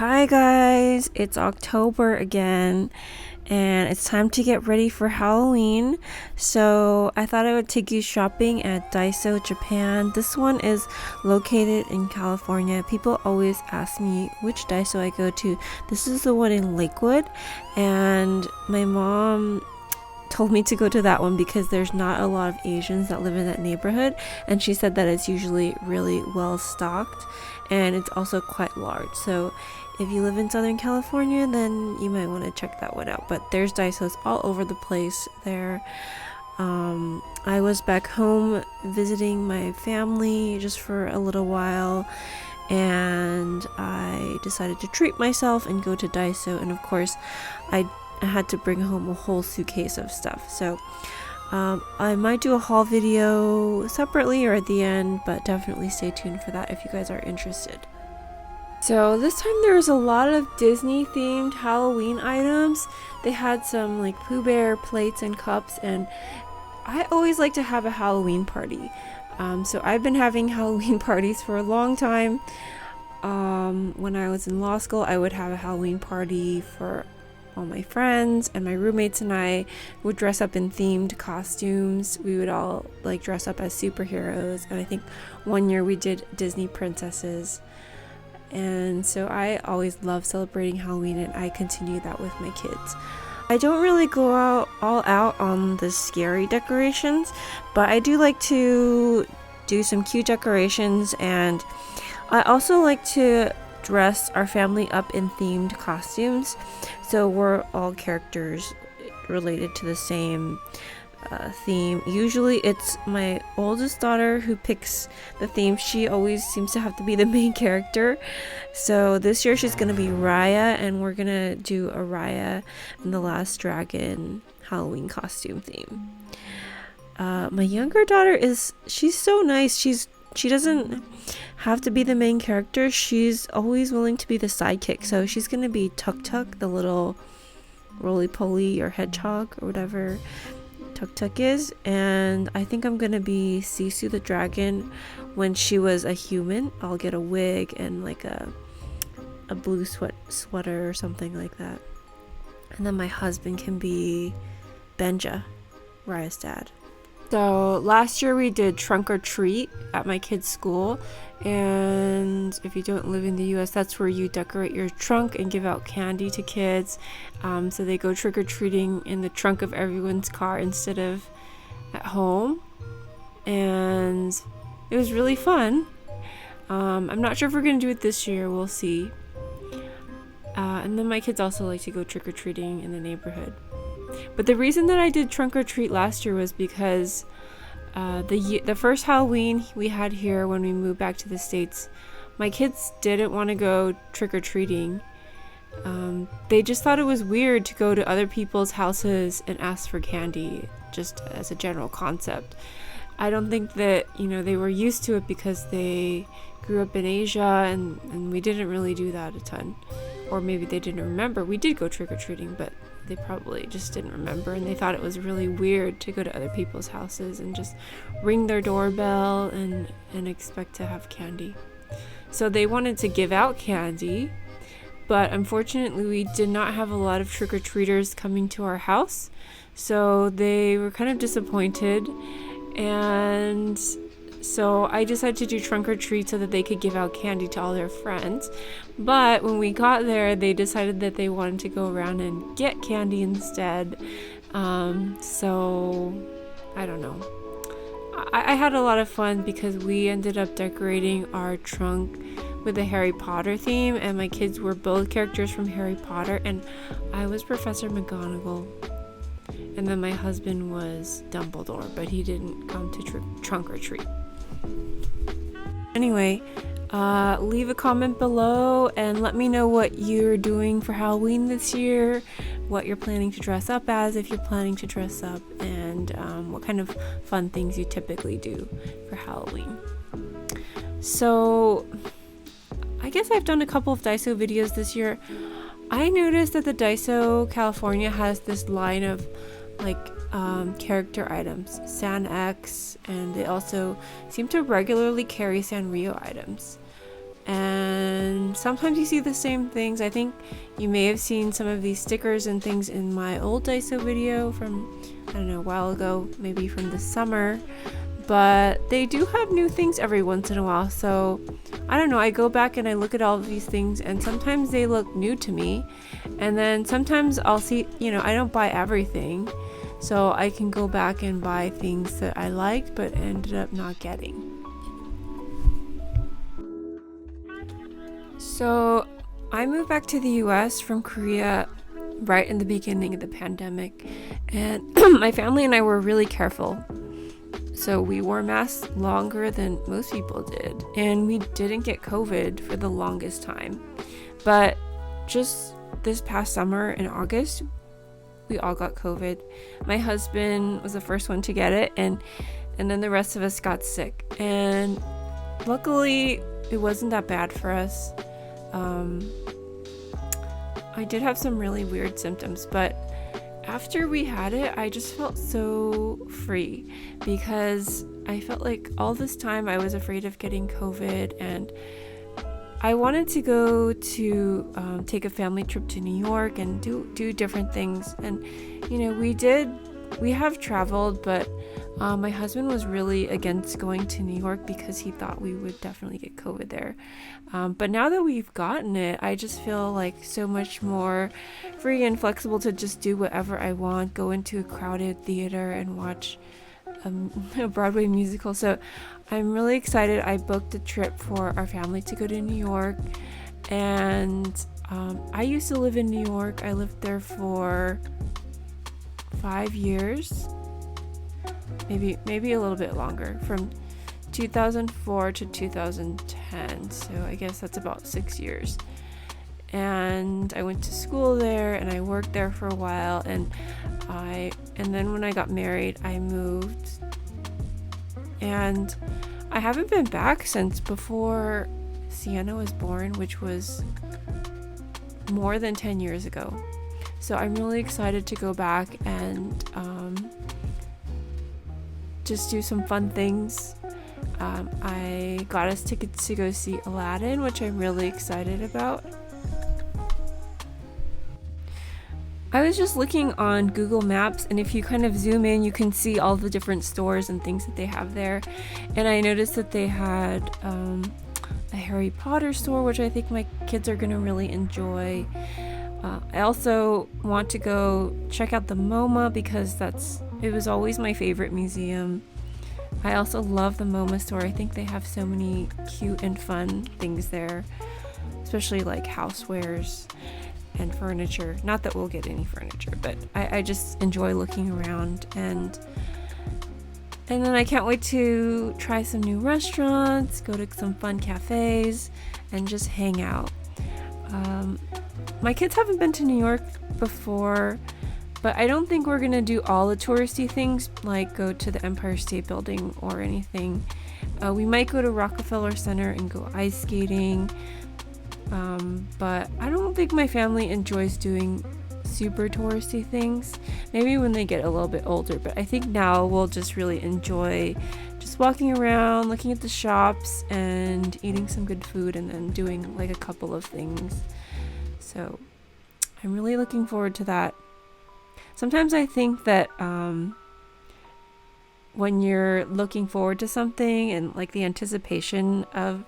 Hi guys, it's October again and it's time to get ready for Halloween. So I thought I would take you shopping at Daiso, Japan. This one is located in California. People always ask me which Daiso I go to. This is the one in Lakewood, and my mom told me to go to that one because there's not a lot of Asians that live in that neighborhood, and she said that it's usually really well stocked and it's also quite large. So if you live in Southern California, then you might want to check that one out. But there's Daisos all over the place there. I was back home visiting my family just for a little while, and I decided to treat myself and go to Daiso. And of course, I had to bring home a whole suitcase of stuff. So I might do a haul video separately or at the end, but definitely stay tuned for that if you guys are interested. So this time there was a lot of Disney themed Halloween items. They had some like Pooh Bear plates and cups, and I always like to have a Halloween party. So I've been having Halloween parties for a long time. When I was in law school, I would have a Halloween party for all my friends, and my roommates and I would dress up in themed costumes. We would all like dress up as superheroes, and I think one year we did Disney princesses. And so I always love celebrating Halloween, and I continue that with my kids. I don't really go all out on the scary decorations, but I do like to do some cute decorations, and I also like to dress our family up in themed costumes. So we're all characters related to the same theme. Usually it's my oldest daughter who picks the theme. She always seems to have to be the main character. So this year she's gonna be Raya, and we're gonna do a Raya and the Last Dragon Halloween costume theme. My younger daughter she's so nice. She doesn't have to be the main character. She's always willing to be the sidekick. So she's gonna be Tuk Tuk, the little roly-poly or hedgehog or whatever Tuk Tuk is, and I think I'm gonna be Sisu the dragon. When she was a human, I'll get a wig and like a blue sweater or something like that. And then my husband can be Benja, Raya's dad. So last year we did trunk or treat at my kids' school, and if you don't live in the US, that's where you decorate your trunk and give out candy to kids. So they go trick or treating in the trunk of everyone's car instead of at home, and it was really fun. I'm not sure if we're gonna do it this year. We'll see. And then my kids also like to go trick or treating in the neighborhood. But the reason that I did trunk or treat last year was because the first Halloween we had here when we moved back to the States, my kids didn't want to go trick or treating. They just thought it was weird to go to other people's houses and ask for candy, just as a general concept. I don't think that, they were used to it because they grew up in Asia, and we didn't really do that a ton. Or maybe they didn't remember. We did go trick-or-treating, but they probably just didn't remember, and they thought it was really weird to go to other people's houses and just ring their doorbell and expect to have candy. So they wanted to give out candy, but unfortunately we did not have a lot of trick-or-treaters coming to our house, so they were kind of disappointed, and so I decided to do trunk or treat so that they could give out candy to all their friends. But when we got there, they decided that they wanted to go around and get candy instead. So I don't know. I had a lot of fun because we ended up decorating our trunk with a Harry Potter theme, and my kids were both characters from Harry Potter, and I was Professor McGonagall. And then my husband was Dumbledore, but he didn't come to trunk or treat. Anyway, leave a comment below and let me know what you're doing for Halloween this year, what you're planning to dress up as if you're planning to dress up, and what kind of fun things you typically do for Halloween. So I guess I've done a couple of Daiso videos this year. I noticed that the Daiso California has this line of character items, San X, and they also seem to regularly carry Sanrio items. And sometimes you see the same things. I think you may have seen some of these stickers and things in my old Daiso video from, I don't know, a while ago, maybe from the summer. But they do have new things every once in a while, so I don't know, I go back and I look at all of these things, and sometimes they look new to me, and then sometimes I'll see, I don't buy everything, so I can go back and buy things that I liked but ended up not getting. So I moved back to the US from Korea right in the beginning of the pandemic, and my family and I were really careful. So we wore masks longer than most people did, and we didn't get COVID for the longest time. But just this past summer in August, we all got COVID. My husband was the first one to get it, and then the rest of us got sick. And luckily, it wasn't that bad for us. I did have some really weird symptoms, but after we had it, I just felt so free, because I felt like all this time I was afraid of getting COVID, and I wanted to go to take a family trip to New York and do different things. And we have traveled, but my husband was really against going to New York because he thought we would definitely get COVID there. But now that we've gotten it, I just feel like so much more free and flexible to just do whatever I want, go into a crowded theater and watch a Broadway musical. So I'm really excited. I booked a trip for our family to go to New York, and I used to live in New York. I lived there for 5 years, maybe a little bit longer, from 2004 to 2010, so I guess that's about 6 years. And I went to school there, and I worked there for a while, and then when I got married, I moved, and I haven't been back since before Sienna was born, which was more than 10 years ago. So I'm really excited to go back and just do some fun things. I got us tickets to go see Aladdin, which I'm really excited about. I was just looking on Google Maps, and if you kind of zoom in, you can see all the different stores and things that they have there. And I noticed that they had a Harry Potter store, which I think my kids are going to really enjoy. I also want to go check out the MoMA because it was always my favorite museum. I also love the MoMA store. I think they have so many cute and fun things there, especially like housewares and furniture. Not that we'll get any furniture, but I just enjoy looking around, and then I can't wait to try some new restaurants, go to some fun cafes, and just hang out. My kids haven't been to New York before, but I don't think we're gonna do all the touristy things, like go to the Empire State Building or anything. We might go to Rockefeller Center and go ice skating, but I don't think my family enjoys doing super touristy things. Maybe when they get a little bit older, but I think now we'll just really enjoy just walking around, looking at the shops, and eating some good food, and then doing like a couple of things. So I'm really looking forward to that. Sometimes I think that when you're looking forward to something, and like the anticipation of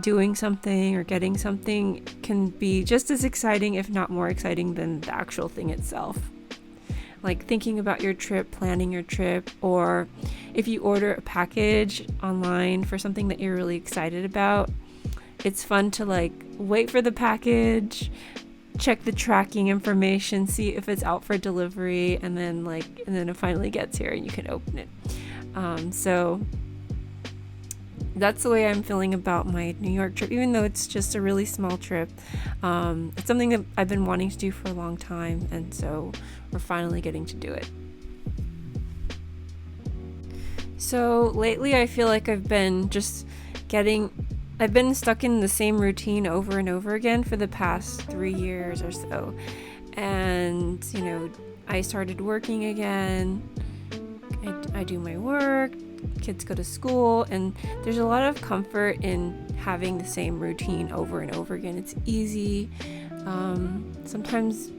doing something or getting something can be just as exciting, if not more exciting, than the actual thing itself. Like thinking about your trip, planning your trip, or if you order a package online for something that you're really excited about, it's fun to like wait for the package, check the tracking information, see if it's out for delivery, and then it finally gets here and you can open it. So that's the way I'm feeling about my New York trip, even though it's just a really small trip. It's something that I've been wanting to do for a long time, and so we're finally getting to do it. So lately I feel like I've been stuck in the same routine over and over again for the past 3 years or so. And, I started working again. I do my work, kids go to school, and there's a lot of comfort in having the same routine over and over again. It's easy. Sometimes,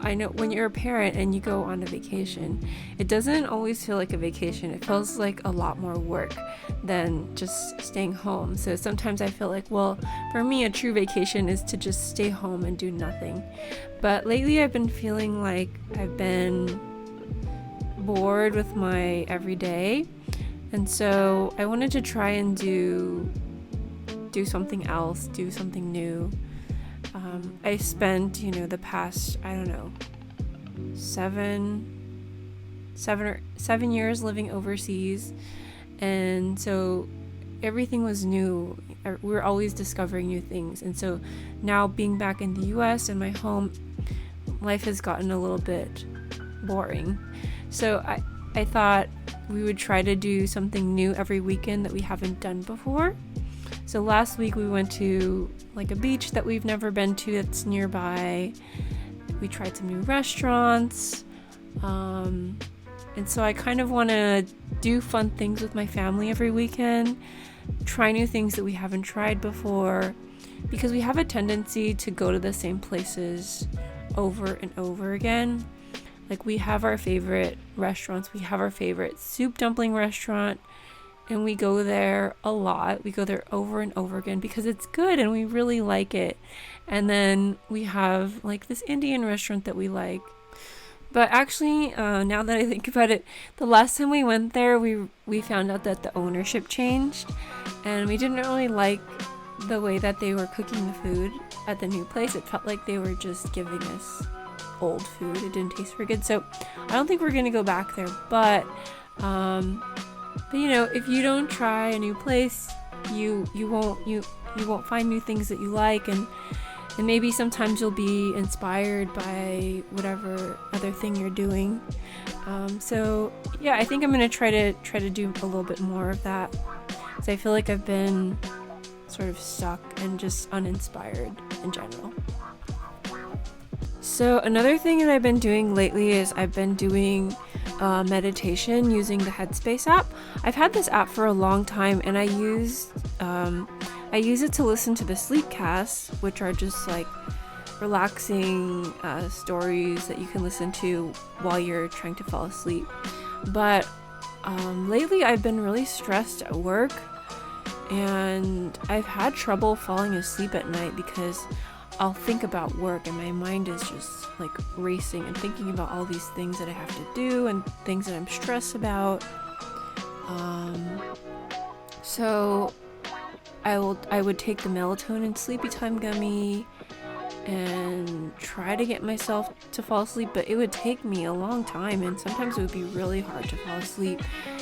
I know when you're a parent and you go on a vacation, it doesn't always feel like a vacation. It feels like a lot more work than just staying home. So sometimes I feel like, well, for me, a true vacation is to just stay home and do nothing. But lately I've been feeling like I've been bored with my everyday, and so I wanted to try and do something else, do something new. I spent, the past, I don't know, 7 years living overseas, and so everything was new. We were always discovering new things, and so now being back in the US and my home, life has gotten a little bit boring. So I thought we would try to do something new every weekend that we haven't done before. So last week we went to like a beach that we've never been to that's nearby. We tried some new restaurants. And so I kind of want to do fun things with my family every weekend, try new things that we haven't tried before, because we have a tendency to go to the same places over and over again. Like, we have our favorite restaurants. We have our favorite soup dumpling restaurant, and we go there a lot. We go there over and over again because it's good and we really like it. And then we have like this Indian restaurant that we like. But actually, now that I think about it, the last time we went there, we found out that the ownership changed, and we didn't really like the way that they were cooking the food at the new place. It felt like they were just giving us old food. It didn't taste very good, so I don't think we're gonna go back there. But if you don't try a new place, you won't find new things that you like, and maybe sometimes you'll be inspired by whatever other thing you're doing. So yeah, I think I'm gonna try to do a little bit more of that, because I feel like I've been sort of stuck and just uninspired in general. So another thing that I've been doing lately is I've been doing meditation using the Headspace app. I've had this app for a long time, and I use it to listen to the sleep casts, which are just like relaxing stories that you can listen to while you're trying to fall asleep. But lately I've been really stressed at work, and I've had trouble falling asleep at night because I'll think about work and my mind is just like racing and thinking about all these things that I have to do and things that I'm stressed about. So I would take the melatonin sleepy time gummy and try to get myself to fall asleep, but it would take me a long time, and sometimes it would be really hard to fall asleep.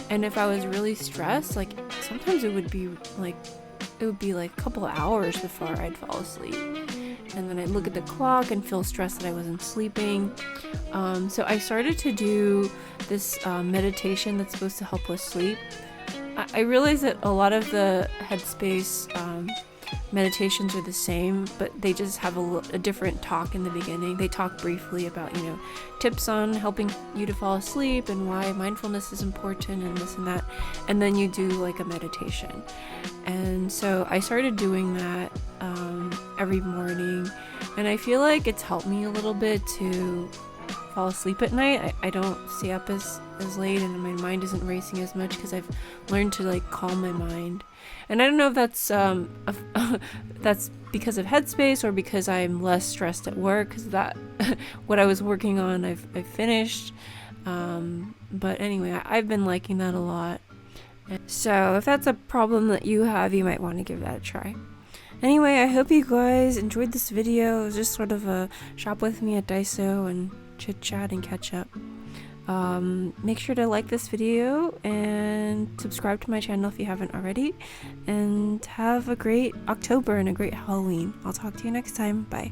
And if I was really stressed, like sometimes it would be like a couple of hours before I'd fall asleep. And then I'd look at the clock and feel stressed that I wasn't sleeping. So I started to do this meditation that's supposed to help with sleep. I realized that a lot of the Headspace meditations are the same, but they just have a different talk in the beginning. They talk briefly about, tips on helping you to fall asleep and why mindfulness is important and this and that. And then you do like a meditation. And so I started doing that every morning, and I feel like it's helped me a little bit to fall asleep at night. I don't stay up as late, and my mind isn't racing as much because I've learned to like calm my mind. And I don't know if that's that's because of Headspace or because I'm less stressed at work, because that what I was working on I've finished. But anyway, I've been liking that a lot. So if that's a problem that you have, you might want to give that a try. Anyway, I hope you guys enjoyed this video. It was just sort of a shop with me at Daiso and chit chat and catch up. Make sure to like this video and subscribe to my channel if you haven't already, and have a great October and a great Halloween. I'll talk to you next time. Bye.